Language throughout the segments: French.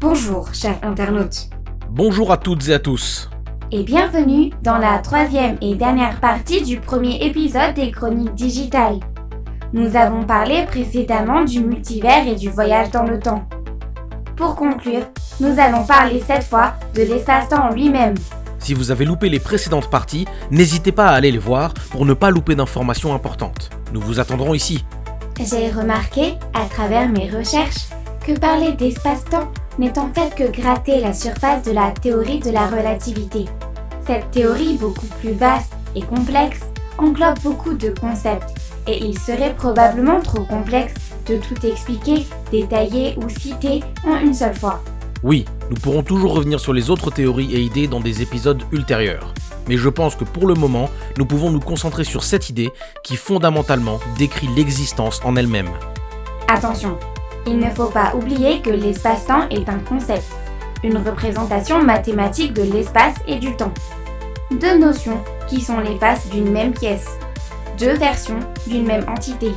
Bonjour, chers internautes. Bonjour à toutes et à tous. Et bienvenue dans la troisième et dernière partie du premier épisode des Chroniques digitales. Nous avons parlé précédemment du multivers et du voyage dans le temps. Pour conclure, nous allons parler cette fois de l'espace-temps lui-même. Si vous avez loupé les précédentes parties, n'hésitez pas à aller les voir pour ne pas louper d'informations importantes. Nous vous attendrons ici. J'ai remarqué, à travers mes recherches, que parler d'espace-temps n'est en fait que gratter la surface de la théorie de la relativité. Cette théorie beaucoup plus vaste et complexe englobe beaucoup de concepts et il serait probablement trop complexe de tout expliquer, détailler ou citer en une seule fois. Oui, nous pourrons toujours revenir sur les autres théories et idées dans des épisodes ultérieurs. Mais je pense que pour le moment, nous pouvons nous concentrer sur cette idée qui fondamentalement décrit l'existence en elle-même. Attention, il ne faut pas oublier que l'espace-temps est un concept, une représentation mathématique de l'espace et du temps. Deux notions qui sont les faces d'une même pièce, deux versions d'une même entité.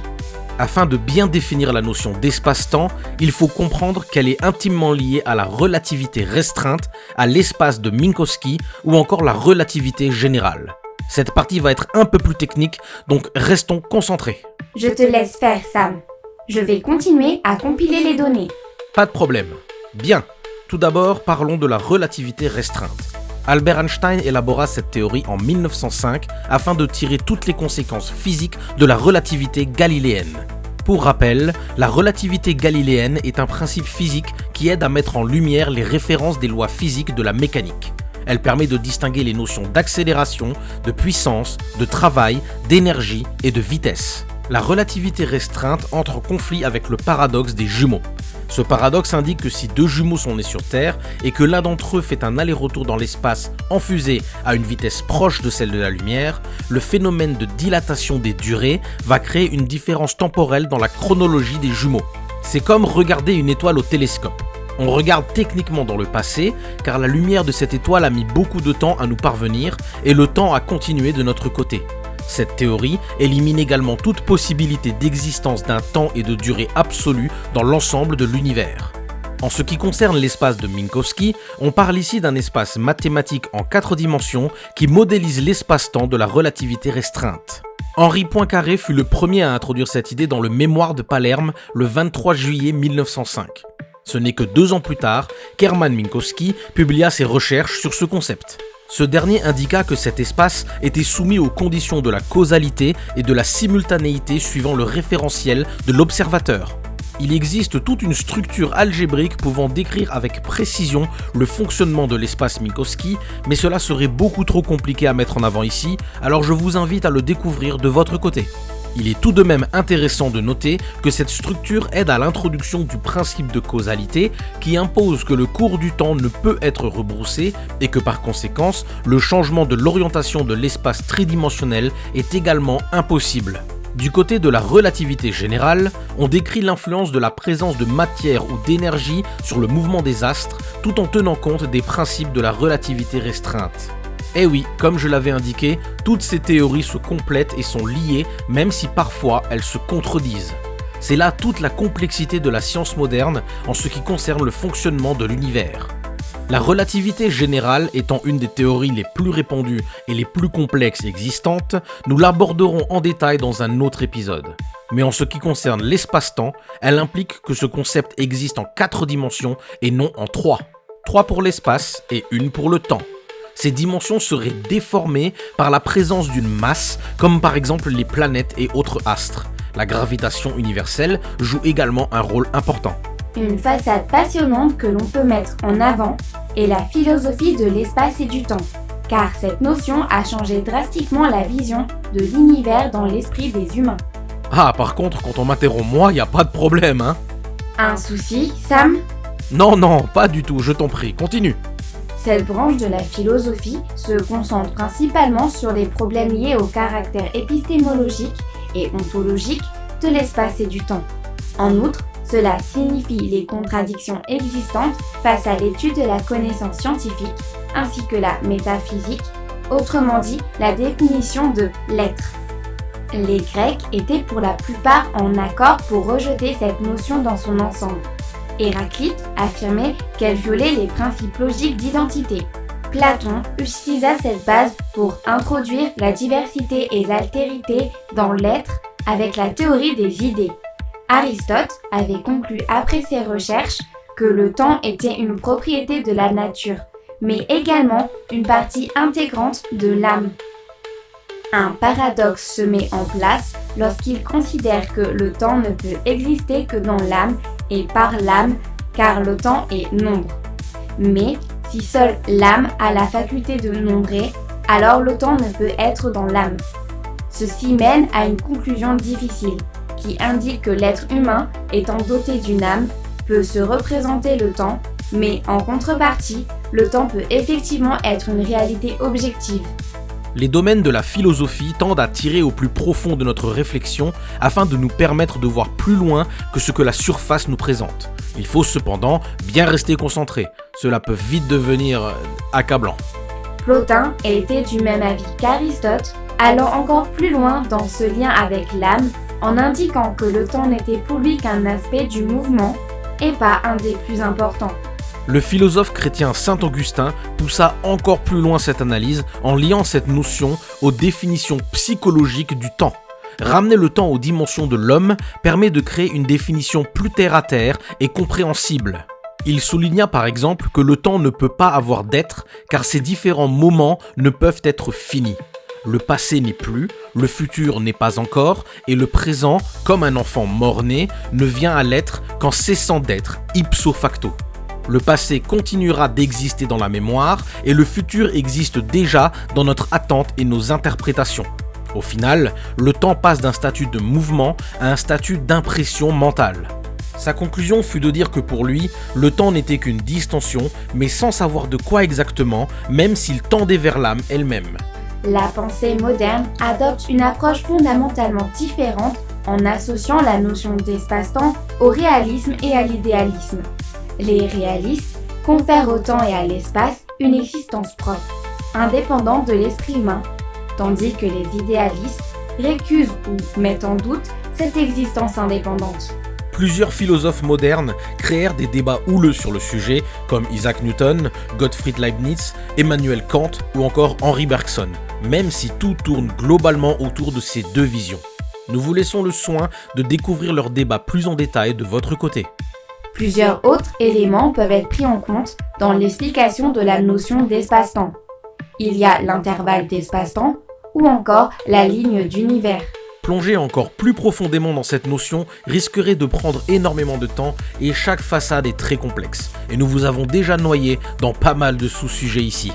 Afin de bien définir la notion d'espace-temps, il faut comprendre qu'elle est intimement liée à la relativité restreinte, à l'espace de Minkowski ou encore la relativité générale. Cette partie va être un peu plus technique, donc restons concentrés. Je te laisse faire, Sam. Je vais continuer à compiler les données. Pas de problème. Bien. Tout d'abord, parlons de la relativité restreinte. Albert Einstein élabora cette théorie en 1905 afin de tirer toutes les conséquences physiques de la relativité galiléenne. Pour rappel, la relativité galiléenne est un principe physique qui aide à mettre en lumière les références des lois physiques de la mécanique. Elle permet de distinguer les notions d'accélération, de puissance, de travail, d'énergie et de vitesse. La relativité restreinte entre en conflit avec le paradoxe des jumeaux. Ce paradoxe indique que si deux jumeaux sont nés sur Terre et que l'un d'entre eux fait un aller-retour dans l'espace en fusée à une vitesse proche de celle de la lumière, le phénomène de dilatation des durées va créer une différence temporelle dans la chronologie des jumeaux. C'est comme regarder une étoile au télescope. On regarde techniquement dans le passé, car la lumière de cette étoile a mis beaucoup de temps à nous parvenir et le temps a continué de notre côté. Cette théorie élimine également toute possibilité d'existence d'un temps et de durée absolue dans l'ensemble de l'univers. En ce qui concerne l'espace de Minkowski, on parle ici d'un espace mathématique en 4 dimensions qui modélise l'espace-temps de la relativité restreinte. Henri Poincaré fut le premier à introduire cette idée dans le Mémoire de Palerme le 23 juillet 1905. Ce n'est que 2 ans plus tard qu'Hermann Minkowski publia ses recherches sur ce concept. Ce dernier indiqua que cet espace était soumis aux conditions de la causalité et de la simultanéité suivant le référentiel de l'observateur. Il existe toute une structure algébrique pouvant décrire avec précision le fonctionnement de l'espace Minkowski, mais cela serait beaucoup trop compliqué à mettre en avant ici, alors je vous invite à le découvrir de votre côté. Il est tout de même intéressant de noter que cette structure aide à l'introduction du principe de causalité qui impose que le cours du temps ne peut être rebroussé et que par conséquence, le changement de l'orientation de l'espace tridimensionnel est également impossible. Du côté de la relativité générale, on décrit l'influence de la présence de matière ou d'énergie sur le mouvement des astres tout en tenant compte des principes de la relativité restreinte. Eh oui, comme je l'avais indiqué, toutes ces théories se complètent et sont liées, même si parfois elles se contredisent. C'est là toute la complexité de la science moderne en ce qui concerne le fonctionnement de l'univers. La relativité générale étant une des théories les plus répandues et les plus complexes existantes, nous l'aborderons en détail dans un autre épisode. Mais en ce qui concerne l'espace-temps, elle implique que ce concept existe en 4 dimensions et non en 3. 3 pour l'espace et 1 pour le temps. Ces dimensions seraient déformées par la présence d'une masse, comme par exemple les planètes et autres astres. La gravitation universelle joue également un rôle important. Une façade passionnante que l'on peut mettre en avant est la philosophie de l'espace et du temps, car cette notion a changé drastiquement la vision de l'univers dans l'esprit des humains. Ah, par contre, quand on m'interrompt moi, y a pas de problème, hein. Un souci, Sam ? Non, pas du tout, je t'en prie, continue. Cette branche de la philosophie se concentre principalement sur les problèmes liés au caractère épistémologique et ontologique de l'espace et du temps. En outre, cela signifie les contradictions existantes face à l'étude de la connaissance scientifique ainsi que la métaphysique, autrement dit la définition de l'être. Les Grecs étaient pour la plupart en accord pour rejeter cette notion dans son ensemble. Héraclite affirmait qu'elle violait les principes logiques d'identité. Platon utilisa cette base pour introduire la diversité et l'altérité dans l'être avec la théorie des idées. Aristote avait conclu après ses recherches que le temps était une propriété de la nature, mais également une partie intégrante de l'âme. Un paradoxe se met en place lorsqu'il considère que le temps ne peut exister que dans l'âme et par l'âme, car le temps est nombre. Mais si seule l'âme a la faculté de nombrer, alors le temps ne peut être dans l'âme. Ceci mène à une conclusion difficile, qui indique que l'être humain, étant doté d'une âme, peut se représenter le temps, mais en contrepartie, le temps peut effectivement être une réalité objective. Les domaines de la philosophie tendent à tirer au plus profond de notre réflexion afin de nous permettre de voir plus loin que ce que la surface nous présente. Il faut cependant bien rester concentré, cela peut vite devenir accablant. Plotin était du même avis qu'Aristote, allant encore plus loin dans ce lien avec l'âme, en indiquant que le temps n'était pour lui qu'un aspect du mouvement et pas un des plus importants. Le philosophe chrétien Saint Augustin poussa encore plus loin cette analyse en liant cette notion aux définitions psychologiques du temps. Ramener le temps aux dimensions de l'homme permet de créer une définition plus terre-à-terre et compréhensible. Il souligna par exemple que le temps ne peut pas avoir d'être car ces différents moments ne peuvent être finis. Le passé n'est plus, le futur n'est pas encore, et le présent, comme un enfant mort-né, ne vient à l'être qu'en cessant d'être, ipso facto. Le passé continuera d'exister dans la mémoire, et le futur existe déjà dans notre attente et nos interprétations. Au final, le temps passe d'un statut de mouvement à un statut d'impression mentale. Sa conclusion fut de dire que pour lui, le temps n'était qu'une distension, mais sans savoir de quoi exactement, même s'il tendait vers l'âme elle-même. La pensée moderne adopte une approche fondamentalement différente en associant la notion d'espace-temps au réalisme et à l'idéalisme. Les réalistes confèrent au temps et à l'espace une existence propre, indépendante de l'esprit humain, tandis que les idéalistes récusent ou mettent en doute cette existence indépendante. Plusieurs philosophes modernes créèrent des débats houleux sur le sujet, comme Isaac Newton, Gottfried Leibniz, Emmanuel Kant ou encore Henri Bergson, même si tout tourne globalement autour de ces deux visions. Nous vous laissons le soin de découvrir leurs débats plus en détail de votre côté. Plusieurs autres éléments peuvent être pris en compte dans l'explication de la notion d'espace-temps. Il y a l'intervalle d'espace-temps ou encore la ligne d'univers. Plonger encore plus profondément dans cette notion risquerait de prendre énormément de temps et chaque façade est très complexe. Et nous vous avons déjà noyé dans pas mal de sous-sujets ici.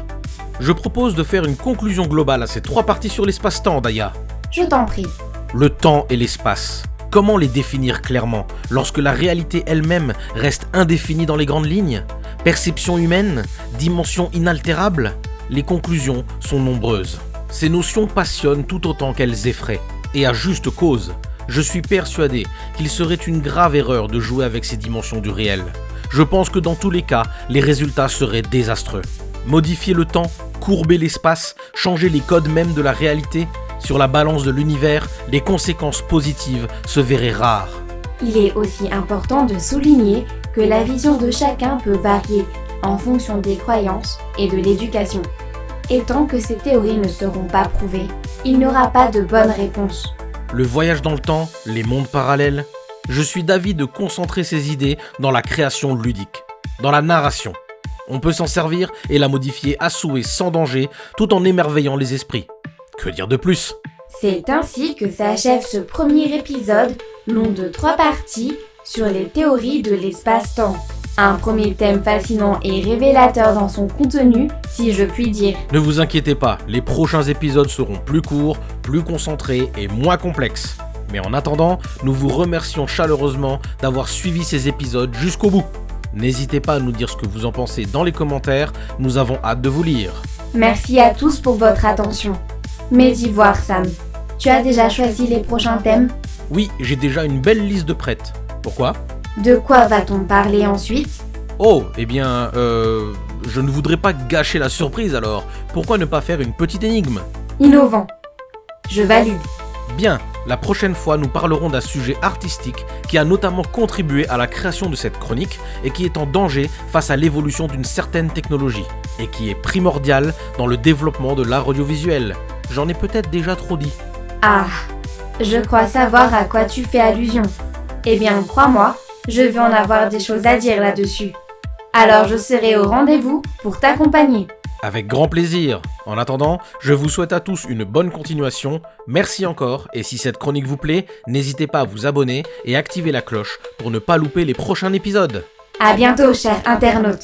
Je propose de faire une conclusion globale à ces trois parties sur l'espace-temps, Daya. Je t'en prie. Le temps et l'espace. Comment les définir clairement lorsque la réalité elle-même reste indéfinie dans les grandes lignes ? Perception humaine ? Dimension inaltérable ? Les conclusions sont nombreuses. Ces notions passionnent tout autant qu'elles effraient. Et à juste cause, je suis persuadé qu'il serait une grave erreur de jouer avec ces dimensions du réel. Je pense que dans tous les cas, les résultats seraient désastreux. Modifier le temps, courber l'espace, changer les codes même de la réalité, sur la balance de l'univers, les conséquences positives se verraient rares. Il est aussi important de souligner que la vision de chacun peut varier en fonction des croyances et de l'éducation. Et tant que ces théories ne seront pas prouvées, il n'y aura pas de bonne réponse. Le voyage dans le temps, les mondes parallèles, je suis d'avis de concentrer ces idées dans la création ludique, dans la narration. On peut s'en servir et la modifier à souhait sans danger, tout en émerveillant les esprits. Que dire de plus ? C'est ainsi que s'achève ce premier épisode, long de 3 parties, sur les théories de l'espace-temps. Un premier thème fascinant et révélateur dans son contenu, si je puis dire. Ne vous inquiétez pas, les prochains épisodes seront plus courts, plus concentrés et moins complexes. Mais en attendant, nous vous remercions chaleureusement d'avoir suivi ces épisodes jusqu'au bout. N'hésitez pas à nous dire ce que vous en pensez dans les commentaires, nous avons hâte de vous lire. Merci à tous pour votre attention. Mais d'y voir, Sam, tu as déjà choisi les prochains thèmes ? Oui, j'ai déjà une belle liste de prêtes. Pourquoi ? De quoi va-t-on parler ensuite ? Oh, eh bien, je ne voudrais pas gâcher la surprise alors. Pourquoi ne pas faire une petite énigme ? Innovant. Je valide. Bien, La prochaine fois, nous parlerons d'un sujet artistique qui a notamment contribué à la création de cette chronique et qui est en danger face à l'évolution d'une certaine technologie et qui est primordial dans le développement de l'art audiovisuel. J'en ai peut-être déjà trop dit. Ah, je crois savoir à quoi tu fais allusion. Eh bien, crois-moi, je veux en avoir des choses à dire là-dessus. Alors je serai au rendez-vous pour t'accompagner. Avec grand plaisir. En attendant, je vous souhaite à tous une bonne continuation. Merci encore, et si cette chronique vous plaît, n'hésitez pas à vous abonner et activer la cloche pour ne pas louper les prochains épisodes. À bientôt, chers internautes.